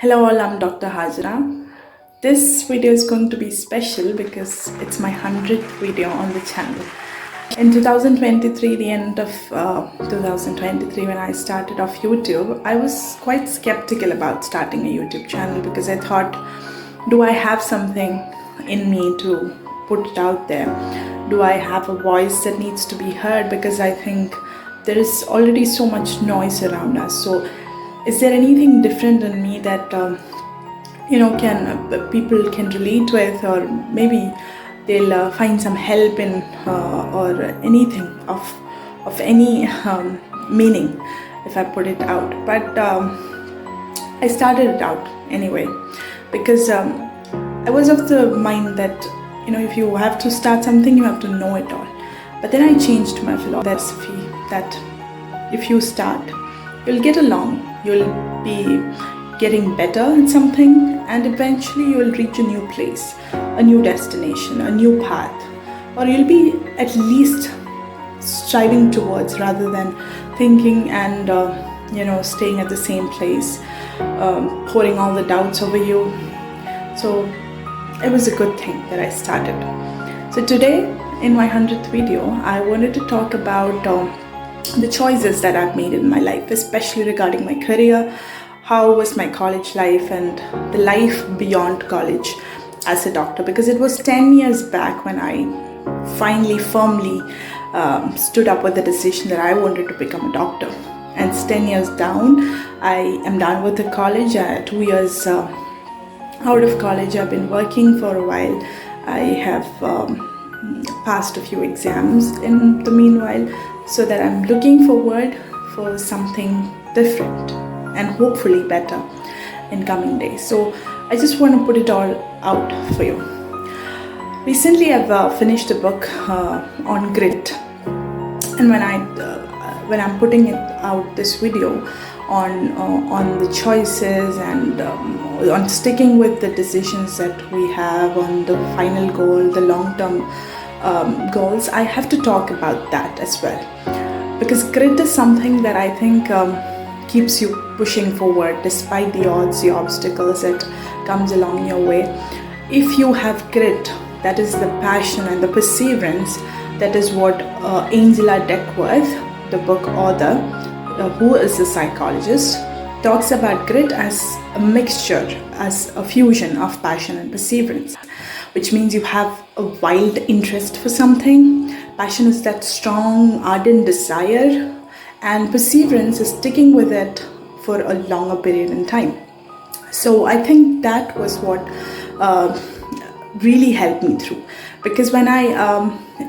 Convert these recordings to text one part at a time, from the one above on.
Hello all, I'm Dr. Hajra. This video is going to be special because it's my 100th video on the channel. In 2023, the end of 2023, when I started off YouTube, I was quite skeptical about starting a YouTube channel because I thought, do I have something in me to put it out there? Do I have a voice that needs to be heard? Because I think there is already so much noise around us. So is there anything different in me that people can relate with, or maybe they'll find some help in, or anything of any meaning if I put it out? But I started it out anyway because I was of the mind that if you have to start something, you have to know it all. But then I changed my philosophy that if you start, you'll get along, you'll be getting better at something, and eventually you will reach a new place, a new destination, a new path, or you'll be at least striving towards, rather than thinking and staying at the same place, pouring all the doubts over you. So it was a good thing that I started. So today in my 100th video, I wanted to talk about the choices that I've made in my life, especially regarding my career, how was my college life, and the life beyond college as a doctor. Because it was 10 years back when I finally firmly stood up with the decision that I wanted to become a doctor. And it's 10 years down. I am done with the college. 2 years out of college. I've been working for a while. I have passed a few exams in the meanwhile, so that I'm looking forward for something different and hopefully better in coming days. So I just want to put it all out for you. Recently I've finished a book on grit, and when I'm putting it out, this video on the choices and on sticking with the decisions that we have, on the final goal, the long-term goals, I have to talk about that as well, because grit is something that I think keeps you pushing forward despite the odds, the obstacles that comes along your way. If you have grit, that is the passion and the perseverance, that is what Angela Duckworth, the book author, who is a psychologist, talks about grit as a mixture, as a fusion of passion and perseverance, which means you have a wild interest for something. Passion is that strong, ardent desire, and perseverance is sticking with it for a longer period in time. So I think that was what really helped me through. Because when I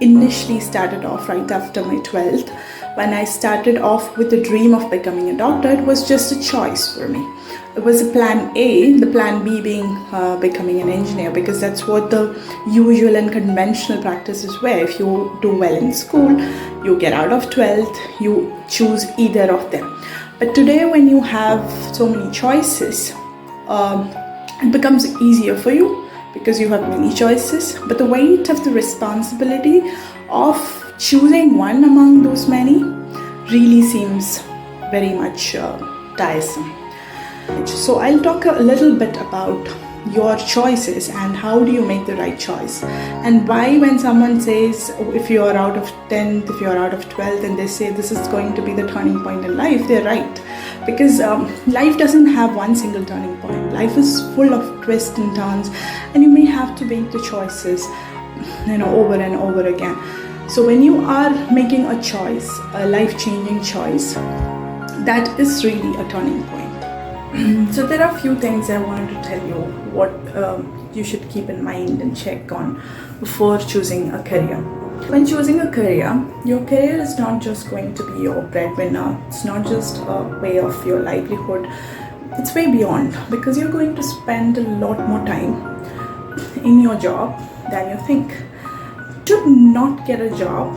initially started off right after my 12th, when I started off with the dream of becoming a doctor, it was just a choice for me. It was a plan A, the plan B being becoming an engineer, because that's what the usual and conventional practices were. If you do well in school, you get out of 12th, you choose either of them. But today, when you have so many choices, it becomes easier for you because you have many choices. But the weight of the responsibility of choosing one among those many really seems very much tiresome. So I'll talk a little bit about your choices and how do you make the right choice, and why when someone says, if you're out of 10th, if you're out of 12th, and they say this is going to be the turning point in life, they're right. Because life doesn't have one single turning point. Life is full of twists and turns, and you may have to make the choices over and over again. So when you are making a choice, a life-changing choice, that is really a turning point. So there are a few things I wanted to tell you what you should keep in mind and check on before choosing a career. When choosing a career, your career is not just going to be your breadwinner. It's not just a way of your livelihood. It's way beyond, because you're going to spend a lot more time in your job than you think. You should not get a job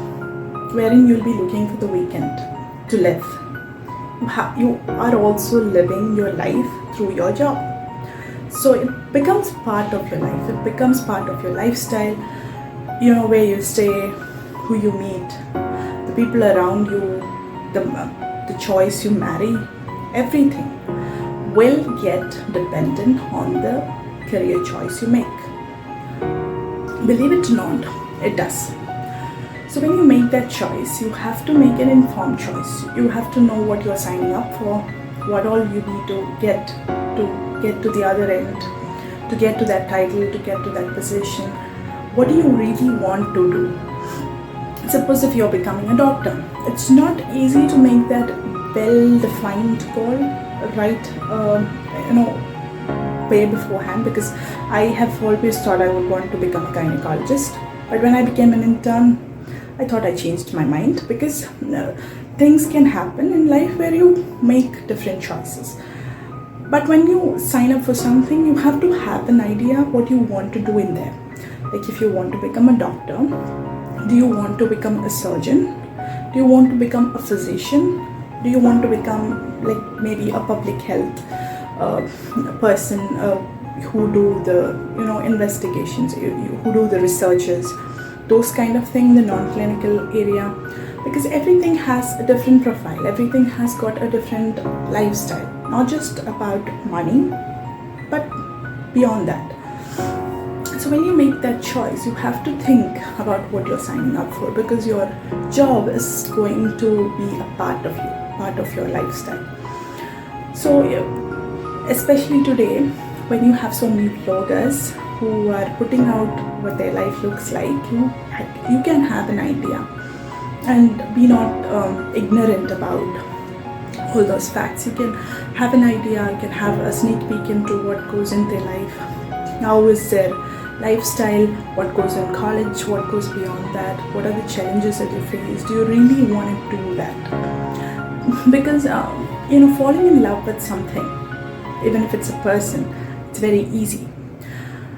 wherein you'll be looking for the weekend to live. You are also living your life through your job. So it becomes part of your life. It becomes part of your lifestyle, where you stay, who you meet, the people around you, the choice you marry, everything. will get dependent on the career choice you make. Believe it or not, it does. So when you make that choice, you have to make an informed choice. You have to know what you're signing up for, what all you need to get to the other end, to get to that title, to get to that position. What do you really want to do? Suppose if you're becoming a doctor, it's not easy to make that well-defined goal right way beforehand, because I have always thought I would want to become a gynecologist, but when I became an intern, I thought I changed my mind, because things can happen in life where you make different choices. But when you sign up for something, you have to have an idea what you want to do in there. Like if you want to become a doctor, do you want to become a surgeon? Do you want to become a physician? Do you want to become like maybe a public health person who do the investigations, who do the researches, those kind of thing, the non-clinical area? Because everything has a different profile, everything has got a different lifestyle, not just about money, but beyond that. So when you make that choice, you have to think about what you're signing up for, because your job is going to be a part of you, part of your lifestyle. So especially today, when you have so many bloggers who are putting out what their life looks like, you can have an idea and be not ignorant about all those facts. You can have an idea, you can have a sneak peek into what goes in their life, how is their lifestyle, what goes in college, what goes beyond that, what are the challenges that you face. Do you really want to do that? Because falling in love with something, even if it's a person, it's very easy.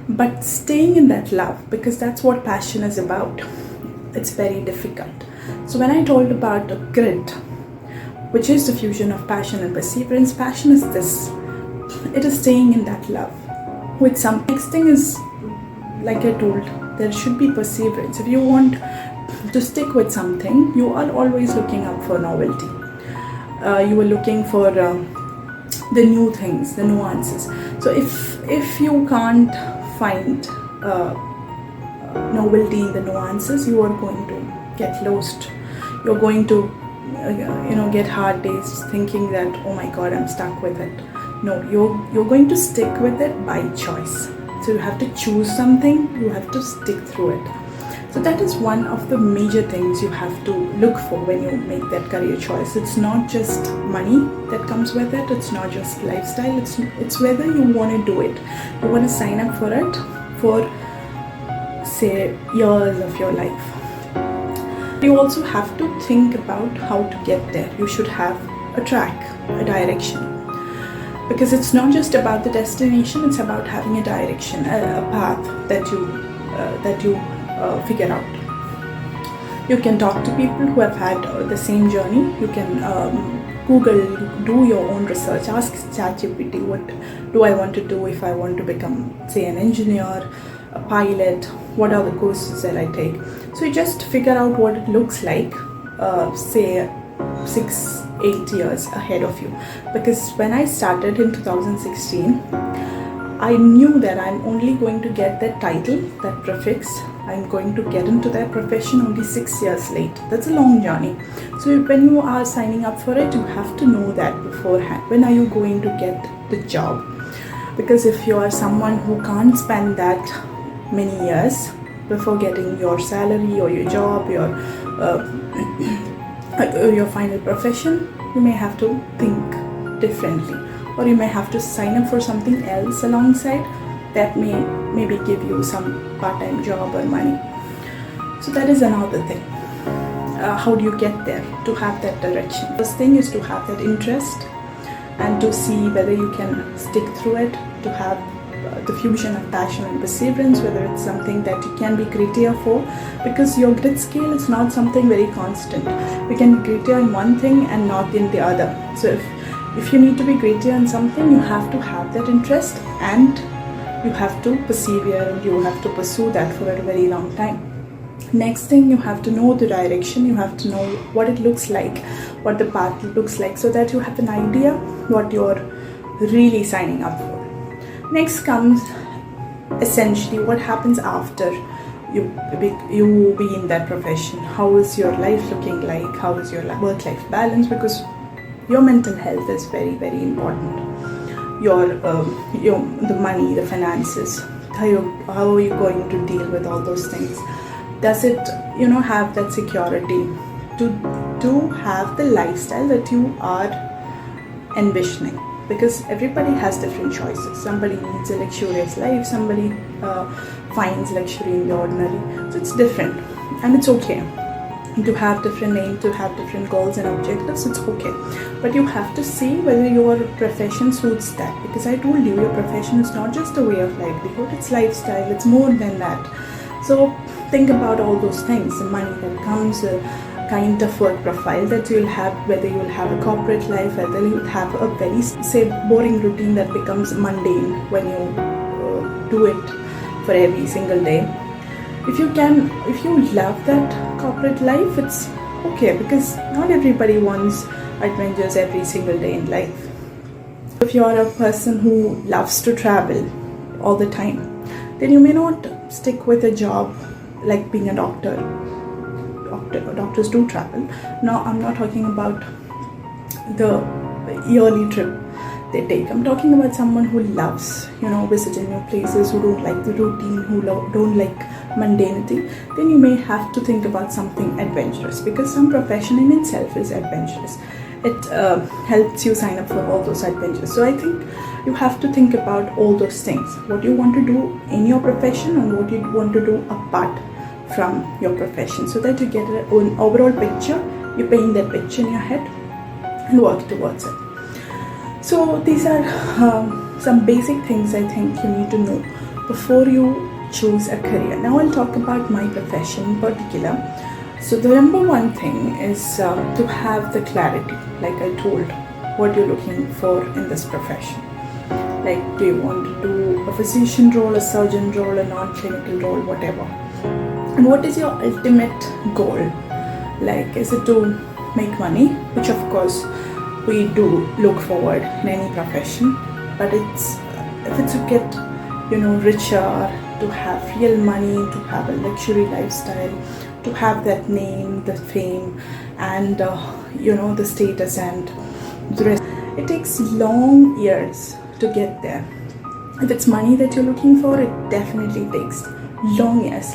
But staying in that love, because that's what passion is about, it's very difficult. So when I told about a grit, which is the fusion of passion and perseverance, passion is this: it is staying in that love with some. Next thing is, like I told, there should be perseverance. If you want to stick with something, you are always looking up for novelty. You are looking for the new things, the nuances. So if you can't find novelty in the nuances, you are going to get lost. You're going to get hard days thinking that, oh my god, I'm stuck with it. No, you're going to stick with it by choice. So you have to choose something, you have to stick through it. So that is one of the major things you have to look for when you make that career choice. It's not just money that comes with it, it's not just lifestyle, it's whether you want to do it. You want to sign up for it for, say, years of your life. You also have to think about how to get there. You should have a track, a direction. Because it's not just about the destination, it's about having a direction, a path that you figure out. You can talk to people who have had the same journey. You can Google, do your own research, ask ChatGPT, what do I want to do if I want to become, say, an engineer, a pilot, what are the courses that I take. So you just figure out what it looks like, say 6-8 years ahead of you. Because when I started in 2016, I knew that I'm only going to get that title, that prefix, I'm going to get into that profession only 6 years late. That's a long journey. So when you are signing up for it, you have to know that beforehand. When are you going to get the job? Because if you are someone who can't spend that many years before getting your salary or your job, your final profession, you may have to think differently, or you may have to sign up for something else alongside that may maybe give you some part-time job or money. So that is another thing. How do you get there to have that direction? First thing is to have that interest and to see whether you can stick through it, to have the fusion of passion and perseverance, whether it's something that you can be grittier for, because your grit scale is not something very constant. You can be grittier in one thing and not in the other. So if you need to be grittier in something, you have to have that interest and you have to persevere and you have to pursue that for a very long time. Next thing, you have to know the direction, you have to know what it looks like, what the path looks like, so that you have an idea what your really signing up for. Next comes essentially what happens after you be in that profession. How is your life looking like? How is your work-life balance? Because your mental health is very, very important. The money, the finances, how are you going to deal with all those things? Does it have that security to have the lifestyle that you are envisioning? Because everybody has different choices. Somebody needs a luxurious life, somebody finds luxury in the ordinary. So it's different, and it's okay to have different aims, to have different goals and objectives. It's okay, but you have to see whether your profession suits that. Because I told you, your profession is not just a way of livelihood, it's lifestyle, it's more than that. So think about all those things, the money that comes, the kind of work profile that you'll have, whether you'll have a corporate life, whether you'll have a very, say, boring routine that becomes mundane when you do it for every single day. If you love that corporate life, it's okay, because not everybody wants adventures every single day in life. If you're a person who loves to travel all the time, then you may not stick with a job like being a doctor. Doctors do travel. Now, I'm not talking about the yearly trip they take. I'm talking about someone who loves, visiting new places, who don't like the routine, who don't like mundanity. Then you may have to think about something adventurous, because some profession in itself is adventurous. It helps you sign up for all those adventures. So I think you have to think about all those things, what you want to do in your profession and what you want to do apart from your profession, so that you get an overall picture. You paint that picture in your head and work towards it. So these are some basic things I think you need to know before you choose a career. Now I'll talk about my profession in particular. So the number one thing is to have the clarity, like I told, what you're looking for in this profession. Like, do you want to do a physician role, a surgeon role, a non-clinical role, whatever. And what is your ultimate goal? Like, is it to make money? Which of course we do look forward in any profession. But if it's to get, richer, to have real money, to have a luxury lifestyle, to have that name, the fame, and the status and the rest. It takes long years to get there. If it's money that you're looking for, it definitely takes long years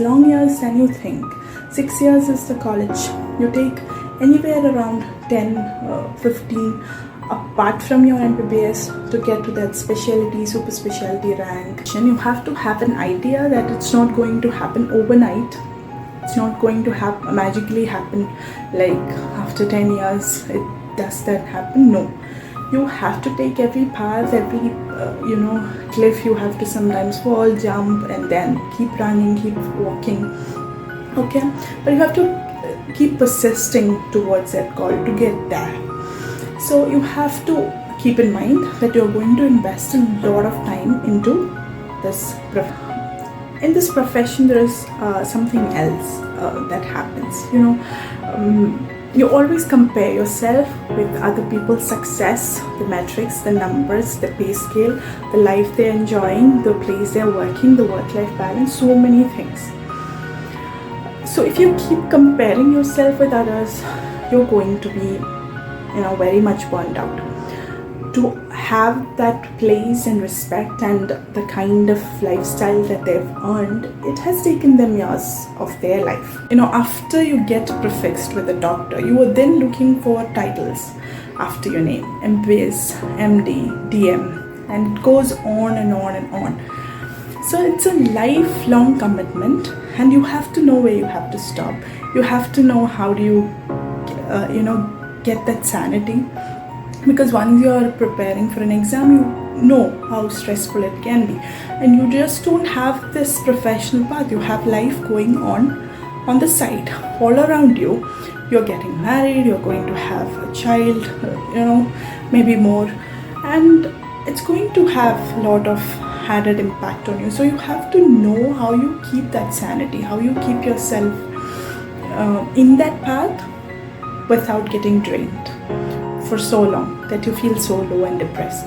than you think. 6 years is the college. You take anywhere around 10, 15 apart from your MBBS to get to that specialty, super specialty rank. And you have to have an idea that it's not going to happen overnight. It's not going to magically happen like after 10 years. Does that happen? No. You have to take every path, every cliff. You have to sometimes fall, jump, and then keep running, keep walking. Okay, but you have to keep persisting towards that goal to get there. So you have to keep in mind that you're going to invest a lot of time into this profession. In this profession, there is something else that happens. You always compare yourself with other people's success, the metrics, the numbers, the pay scale, the life they're enjoying, the place they're working, the work-life balance, so many things. So if you keep comparing yourself with others, you're going to be, very much burned out. To have that place and respect and the kind of lifestyle that they've earned, it has taken them years of their life. After you get prefixed with a doctor, you are then looking for titles after your name: MBBS, MD, DM, and it goes on and on and on. So it's a lifelong commitment, and you have to know where you have to stop. You have to know how do you, get that sanity. Because once you are preparing for an exam, you know how stressful it can be, and you just don't have this professional path. You have life going on the side, all around you. You're getting married, you're going to have a child, maybe more, and it's going to have a lot of added impact on you. So you have to know how you keep that sanity, how you keep yourself in that path without getting drained for so long that you feel so low and depressed.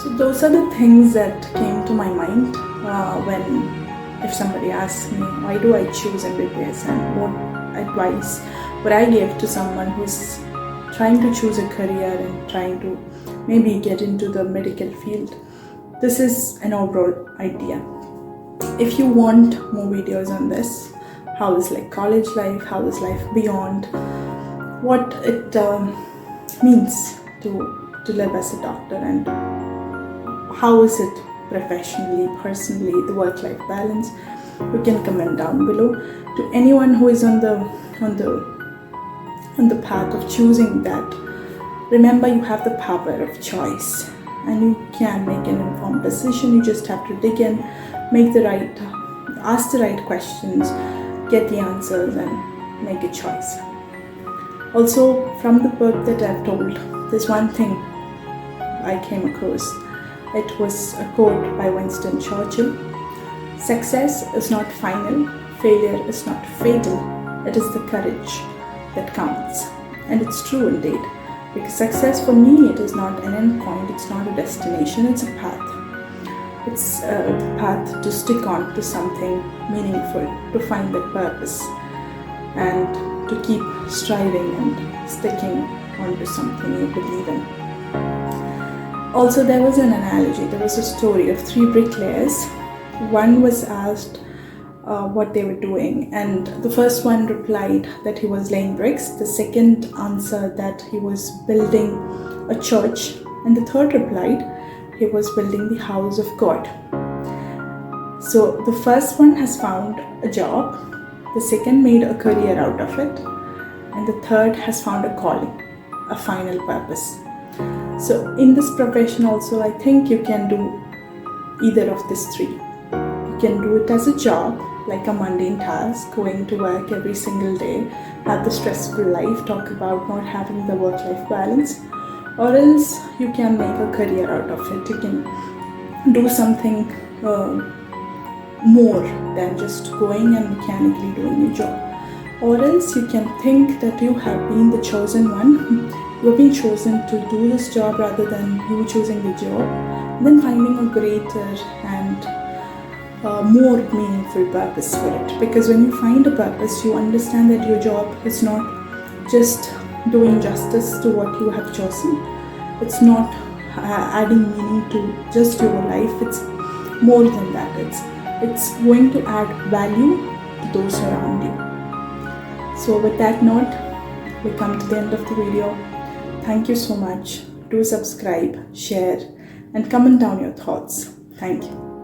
So those are the things that came to my mind if somebody asks me why do I choose MBBS and what advice would I give to someone who's trying to choose a career and trying to maybe get into the medical field. This is an overall idea. If you want more videos on this, how is like college life, how is life beyond, what it means to live as a doctor, and how is it professionally, personally, the work-life balance, you can comment down below. To anyone who is on the path of choosing that, remember you have the power of choice and you can make an informed decision. You just have to dig in, ask the right questions, get the answers and make a choice. Also, from the book that I've told, there's one thing I came across. It was a quote by Winston Churchill. Success is not final, failure is not fatal, it is the courage that counts. And it's true indeed, because success for me, it is not an end point, it's not a destination, it's a path. It's a path to stick on to something meaningful, to find that purpose, and to keep striving and sticking onto something you believe in. Also, there was an analogy, there was a story of three bricklayers. One was asked what they were doing, and the first one replied that he was laying bricks, the second answered that he was building a church, and the third replied he was building the house of God. So the first one has found a job, the second made a career out of it, and the third has found a calling, a final purpose. So in this profession also, I think you can do either of these three. You can do it as a job, like a mundane task, going to work every single day, have the stressful life, talk about not having the work-life balance, or else you can make a career out of it. You can do something more than just going and mechanically doing your job. Or else you can think that you have been the chosen one. You have been chosen to do this job rather than you choosing the job, and then finding a greater and more meaningful purpose for it. Because when you find a purpose, you understand that your job is not just doing justice to what you have chosen. It's not adding meaning to just your life. It's more than that. It's going to add value to those around you. So with that note, we come to the end of the video. Thank you so much. Do subscribe, share, and comment down your thoughts. Thank you.